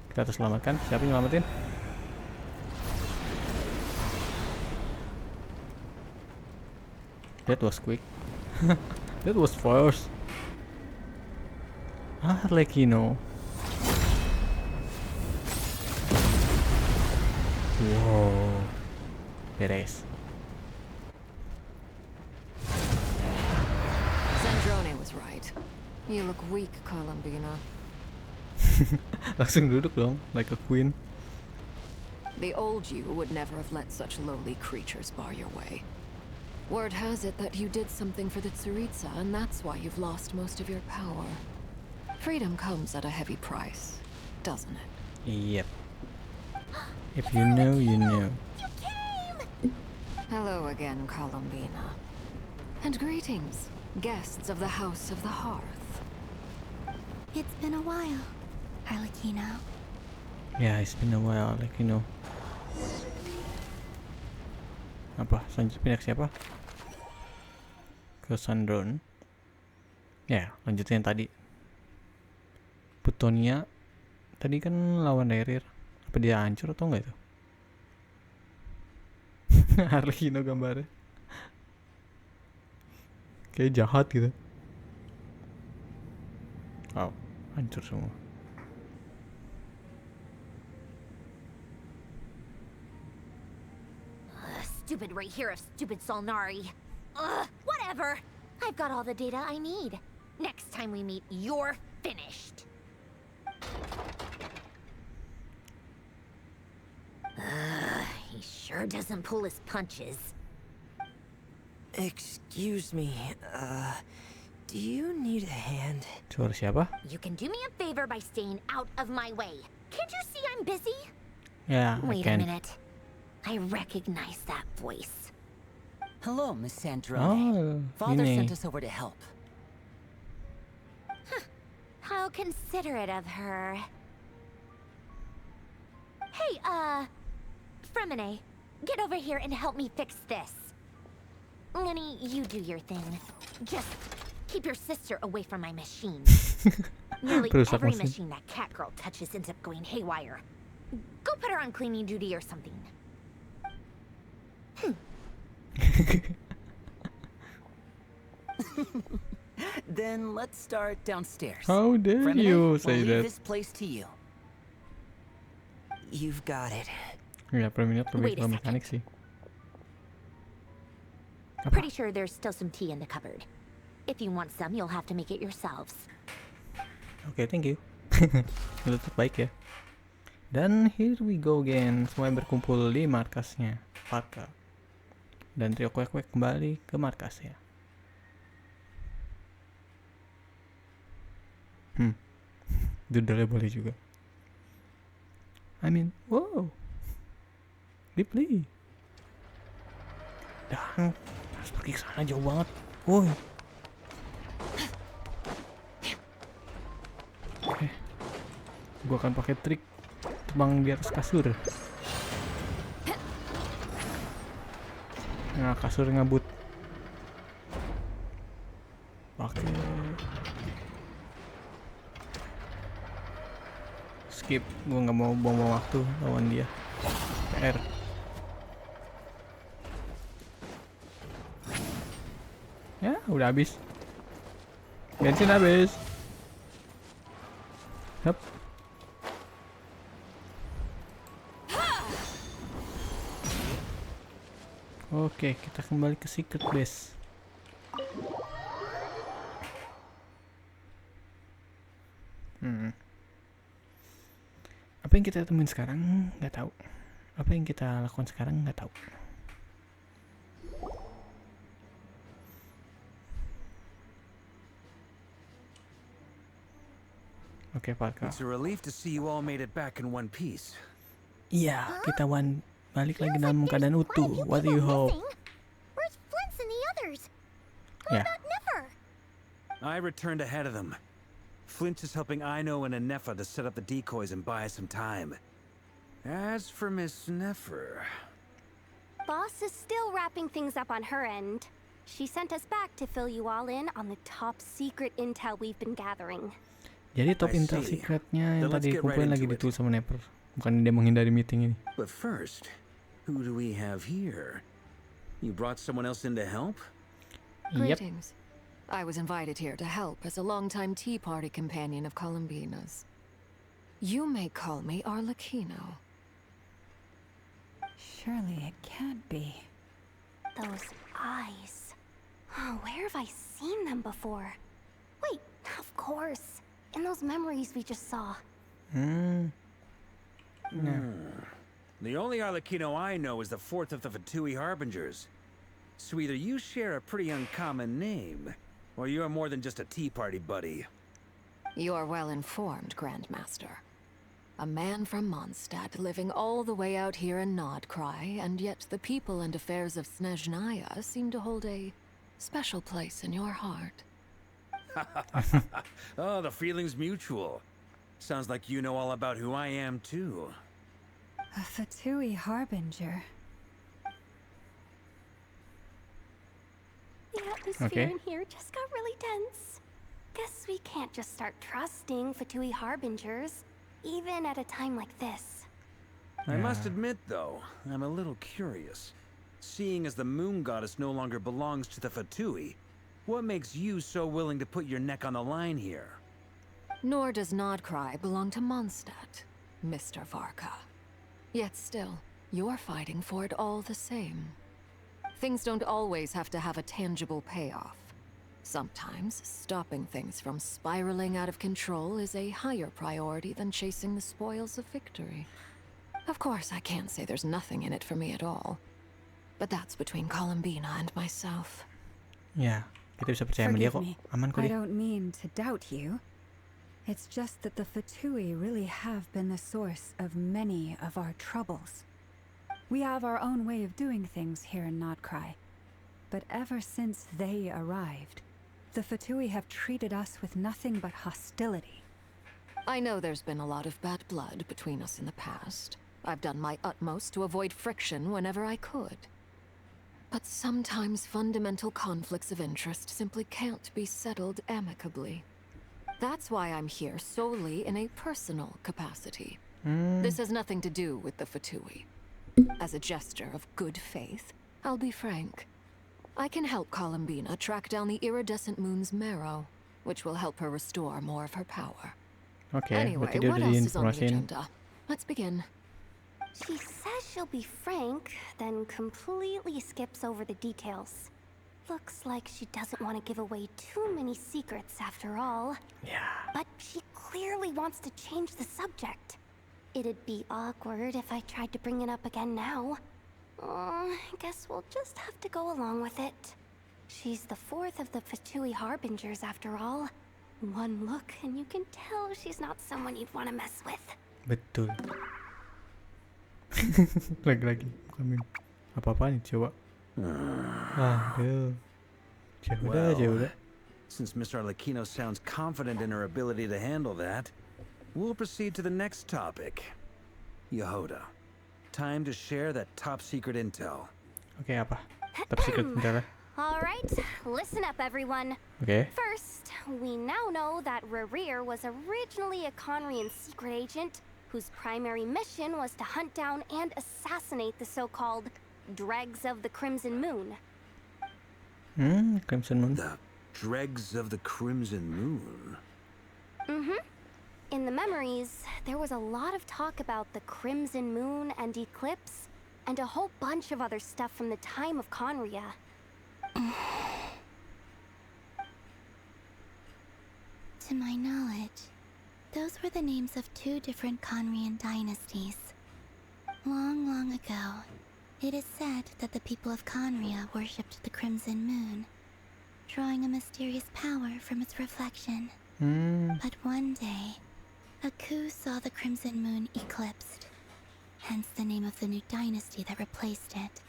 Kita harus selamatkan. Siapa yang nyelamatin? That was quick. That was fast. Arlecchino. Wow. Beres. Zandrone was right. You look weak, Columbina. Langsung duduk dong, like a queen. The old you would never have let such lowly creatures bar your way. Word has it that you did something for the Tsaritsa, and that's why you've lost most of your power. Freedom comes at a heavy price, doesn't it? Yep. If you know, you know. Hello again, Columbina. And greetings, guests of the House of the Hearth. It's been a while, Arlecchino. Yeah, it's been a while, Arlecchino. Apa? Selanjutnya pindah ke siapa? Ke Sandron. Ya, lanjutin yang tadi. Butonia tadi kan lawan Rerir. Apa dia hancur atau enggak itu? Arlecchino gambarnya. Kayak jahat gitu. Oh, hancur semua. Stupid right here of stupid Solnari. Ugh, whatever. I've got all the data I need. Next time we meet, you're finished. He sure doesn't pull his punches. Excuse me, do you need a hand? Suara siapa? You can do me a favor by staying out of my way. Can't you see I'm busy? Yeah, Wait I a can. minute. I recognize that voice. Hello, Miss Sandrone. Oh, Father ini. sent us over to help. How considerate of her. Hey, Fremine, get over here and help me fix this. Lenny, you do your thing. Just keep your sister away from my machine. Nearly Perusak every mesin. machine that cat girl touches ends up going haywire. Go put her on cleaning duty or something. Then let's start downstairs. How dare Fremine, you say we'll that? leave this place to you. You've got it. Ya, Premium Wait lebih a ke mekanik sih. Pretty sure there's still some tea in the cupboard. If you want some, you'll have to make it yourselves. Oke, thank you. Itu baik ya. Dan here we go again. Semuanya berkumpul di markasnya Parka. Dan trio kuek-kuek kembali ke markasnya. Judulnya boleh juga. I mean, wow. Deeply. Dan harus pergi ke sana jauh banget. Woi. Oke. Gua akan pakai trik terbang di atas kasur. Nah, kasur ngabut. Oke. Skip, gua nggak mau buang-buang waktu lawan dia. PR. Ya, udah habis. Bensin habis. Hup. Oke, kita kembali ke secret base. Apa yang kita temuin sekarang? Nggak tahu. Apa yang kita lakukan sekarang? Nggak tahu. Oke, Parka. It's a relief to see you all made it back in one piece. Iya, kita balik lagi dalam keadaan utuh. What do you hope? Where's Flint's and the others? Yeah. What about Nipper? I returned ahead of them. Flint is helping Aino and Nefa to set up the decoys and buy us some time. As for Miss Nefer... Boss is still wrapping things up on her end. She sent us back to fill you all in on the top secret intel we've been gathering. Jadi top intel secretnya yang tadi kumpulin lagi ditulis sama Nefer. Bukan dia menghindari meeting ini. But first, who do we have here? You brought someone else in to help? Greetings. I was invited here to help as a longtime tea party companion of Columbina's. You may call me Arlecchino. Surely it can't be. Those eyes. Oh, where have I seen them before? Wait, of course. In those memories we just saw. The only Arlecchino I know is the fourth of the Fatui Harbingers. So either you share a pretty uncommon name, or you're more than just a tea party buddy. You're well informed, Grandmaster. A man from Mondstadt living all the way out here in Nodcry, and yet the people and affairs of Snezhnaya seem to hold a special place in your heart. Oh, the feeling's mutual. Sounds like you know all about who I am, too. A Fatui Harbinger. The atmosphere in here just got really tense. Guess we can't just start trusting Fatui Harbingers, even at a time like this. I must admit, though, I'm a little curious. Seeing as the moon goddess no longer belongs to the Fatui, what makes you so willing to put your neck on the line here? Nor does Nodcry belong to Mondstadt, Mr. Varka. Yet still, you're fighting for it all the same. Things don't always have to have a tangible payoff. Sometimes, stopping things from spiraling out of control is a higher priority than chasing the spoils of victory. Of course, I can't say there's nothing in it for me at all. But that's between Columbina and myself. Ya, kita bisa percaya sama dia kok. Aman kok I dia. don't mean to doubt you. It's just that the Fatui really have been the source of many of our troubles. We have our own way of doing things here in Nodcry. But ever since they arrived, the Fatui have treated us with nothing but hostility. I know there's been a lot of bad blood between us in the past. I've done my utmost to avoid friction whenever I could. But sometimes fundamental conflicts of interest simply can't be settled amicably. That's why I'm here solely in a personal capacity. This has nothing to do with the Fatui. As a gesture of good faith, I'll be frank. I can help Columbina track down the iridescent moon's marrow, which will help her restore more of her power. Anyway, berarti dia what udah else is on the diinformasiin. agenda? Let's begin. She says she'll be frank, then completely skips over the details. Looks like she doesn't want to give away too many secrets after all. Yeah. But she clearly wants to change the subject. It'd be awkward if I tried to bring it up again now. I guess we'll just have to go along with it. She's the fourth of the Fatui Harbingers after all. One look and you can tell she's not someone you'd want to mess with. Betul. Lagi-lagi kami apa-apa nih coba. Aduh. Jauh. Since Mr. Arlecchino sounds confident in her ability to handle that, we'll proceed to the next topic. Yehuda, time to share that top secret intel. Oke, apa? Top secret intel. All right, listen up, everyone. Okay. First, we now know that Rerir was originally a Conrian secret agent whose primary mission was to hunt down and assassinate the so-called Dregs of the Crimson Moon. Crimson Moon. The Dregs of the Crimson Moon? In the memories, there was a lot of talk about the Crimson Moon and Eclipse, and a whole bunch of other stuff from the time of Conria. To my knowledge, those were the names of two different Conrian dynasties. Long, long ago, it is said that the people of Conria worshipped the Crimson Moon, drawing a mysterious power from its reflection. But one day, a coup saw the Crimson Moon eclipsed, hence the name of the new dynasty that replaced it,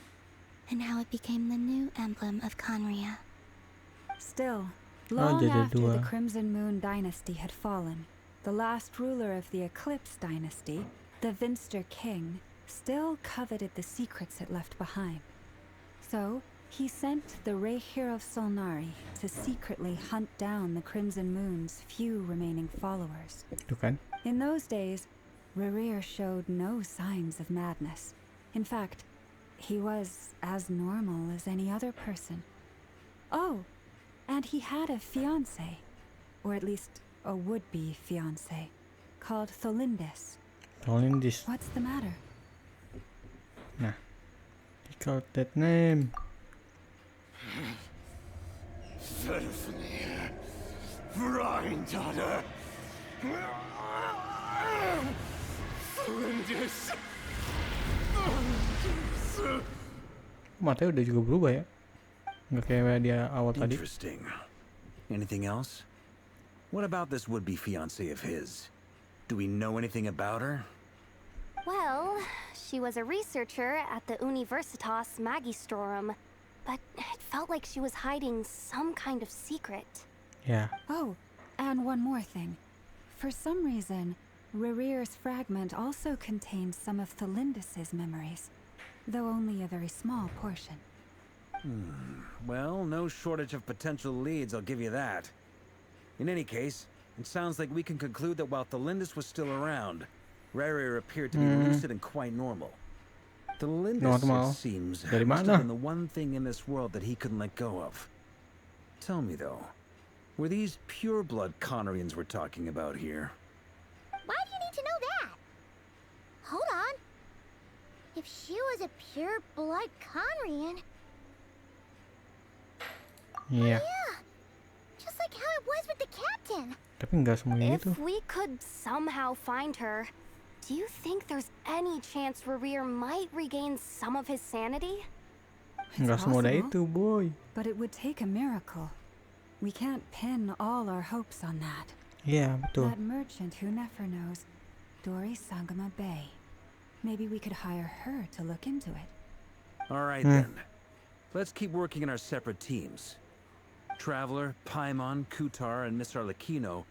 and how it became the new emblem of Conria. Still, Long jadi after the dua. Crimson Moon dynasty had fallen, the last ruler of the Eclipse dynasty, the Vinster King, still coveted the secrets it left behind. So, he sent the Rerir of Solnari to secretly hunt down the Crimson Moon's few remaining followers. Tuh kan? In those days, Rerir showed no signs of madness. In fact, he was as normal as any other person. Oh, and he had a fiancé, or at least a would-be fiancé, called Tholindis. Tholindis. What's the matter? Nah, he called that name. Daughter. Matanya udah juga berubah ya? Nggak kayak dia awal tadi. Interesting. Anything else? What about this would-be fiancé of his? Do we know anything about her? Well, she was a researcher at the Universitas Magistrorum, but it felt like she was hiding some kind of secret. Yeah. Oh, and one more thing. For some reason, Rerir's fragment also contains some of Tholindis' memories, though only a very small portion. Well, no shortage of potential leads, I'll give you that. In any case, it sounds like we can conclude that while Tholindis was still around, Rerir appeared to be lucid and quite normal. Tholindis, it seems, must have been the one thing in this world that he couldn't let go of. Tell me, though, were these pure-blood Conorians we're talking about here? Why do you need to know that? Hold on. If she was a pure-blood Conorian... Yeah. Yeah, just like how it was with the captain. Tapi nggak semuanya itu. If we could somehow find her, do you think there's any chance Rerir might regain some of his sanity? Nggak semudah itu, boy. But it would take a miracle. We can't pin all our hopes on that. Yeah, betul. That merchant who never knows, Dori Sangama Bay. Maybe we could hire her to look into it. All right, then. Let's keep working in our separate teams. Traveler, Paimon, Kutar, and Miss Arlecchino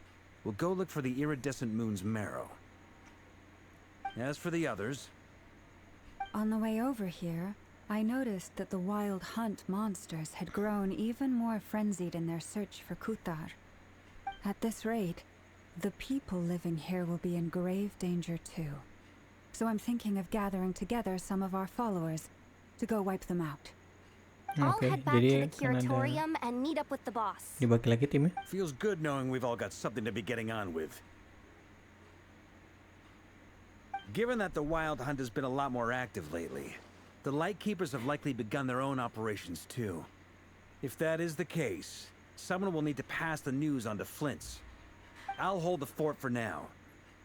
will go look for the iridescent moon's marrow. As for the others... On the way over here, I noticed that the wild hunt monsters had grown even more frenzied in their search for Kutar. At this rate, the people living here will be in grave danger too. So I'm thinking of gathering together some of our followers to go wipe them out. I'll head back to the curatorium and meet up with the boss. Dibagi lagi timnya. Feels good knowing we've all got something to be getting on with. Given that the Wild Hunt has been a lot more active lately, the Lightkeepers have likely begun their own operations too. If that is the case, someone will need to pass the news on to Flint's. I'll hold the fort for now,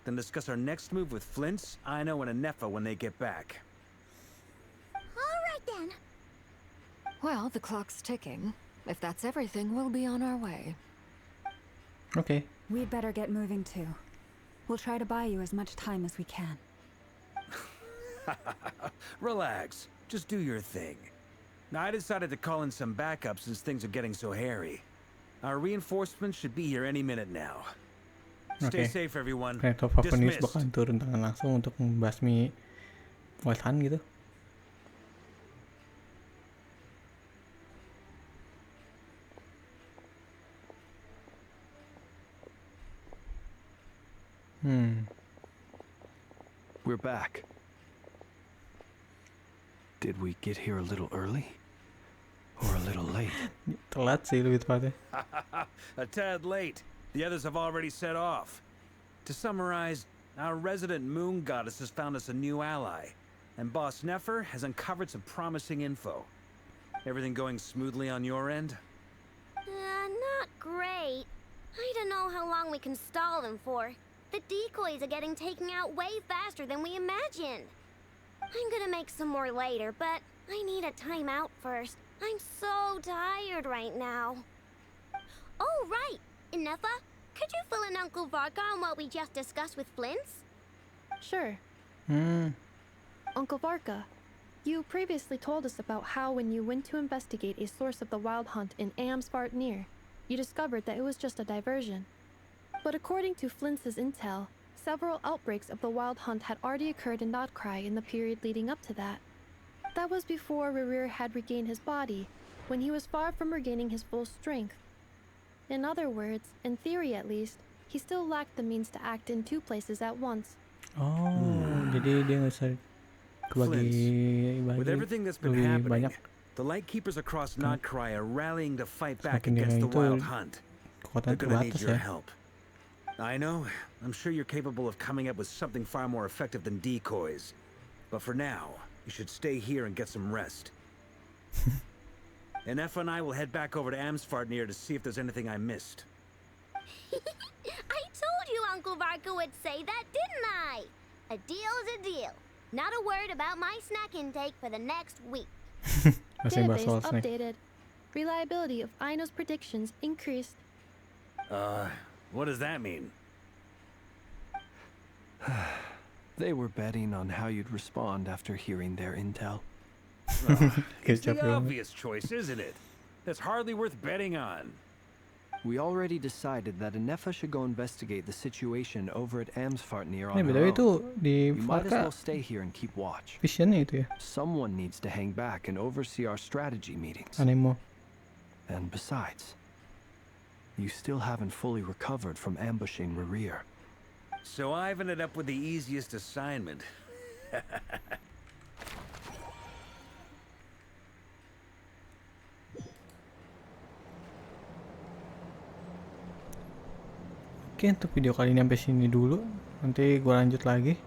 then discuss our next move with Flint's, Aino, and Anefa when they get back. All right then. Well, the clock's ticking. If that's everything, we'll be on our way. Okay. We'd better get moving too. We'll try to buy you as much time as we can. Relax. Just do your thing. Now, I decided to call in some backup since things are getting so hairy. Our reinforcements should be here any minute now. Stay safe, everyone. Kayak top up news bahkan turun tangan langsung untuk membasmi Wild Hunt gitu. We're back. Did we get here a little early? Or a little late? Telat sih lebih tepatnya. A tad late. The others have already set off. To summarize, our resident moon goddess has found us a new ally, and Boss Nefer has uncovered some promising info. Everything going smoothly on your end? Not great. I don't know how long we can stall them for. The decoys are getting taken out way faster than we imagined. I'm gonna make some more later, but I need a timeout first. I'm so tired right now. Oh, right! Inefa, could you fill in Uncle Varka on what we just discussed with Flint's? Sure. Uncle Varka, you previously told us about how when you went to investigate a source of the Wild Hunt in Amsvartnir, you discovered that it was just a diversion. But according to Flintz's intel, several outbreaks of the wild hunt had already occurred in Notcry in the period leading up to that. That was before Rerir had regained his body, when he was far from regaining his full strength. In other words, in theory at least, he still lacked the means to act in two places at once. Oh, jadi dia nggak bisa kebagi With everything that's been lebih happening, banyak. the Lightkeepers across Notcry are rallying to fight back Semakin dia against the itu, wild hunt. They're kekuatan gonna need terbatas your ya. help. I know, I'm sure you're capable of coming up with something far more effective than decoys. But for now, you should stay here and get some rest. And Effa and I will head back over to Amsfartnir to see if there's anything I missed. I told you Uncle Varka would say that, didn't I? A deal's a deal. Not a word about my snack intake for the next week. Database updated. Reliability of Aino's predictions increased. What does that mean? They were betting on how you'd respond after hearing their intel. It's the obvious choice, isn't it? That's hardly worth betting on. We already decided that Anefa should go investigate the situation over at Amsfartnir Ini on her btw own. itu di You might as Varka well stay here and keep watch. visionnya itu ya. Someone needs to hang back and oversee our strategy meetings. Anemo. And besides, you still haven't fully recovered from ambushing Rerir. So I've ended up with the easiest assignment. Oke, untuk video kali ini sampai sini dulu. Nanti gua lanjut lagi.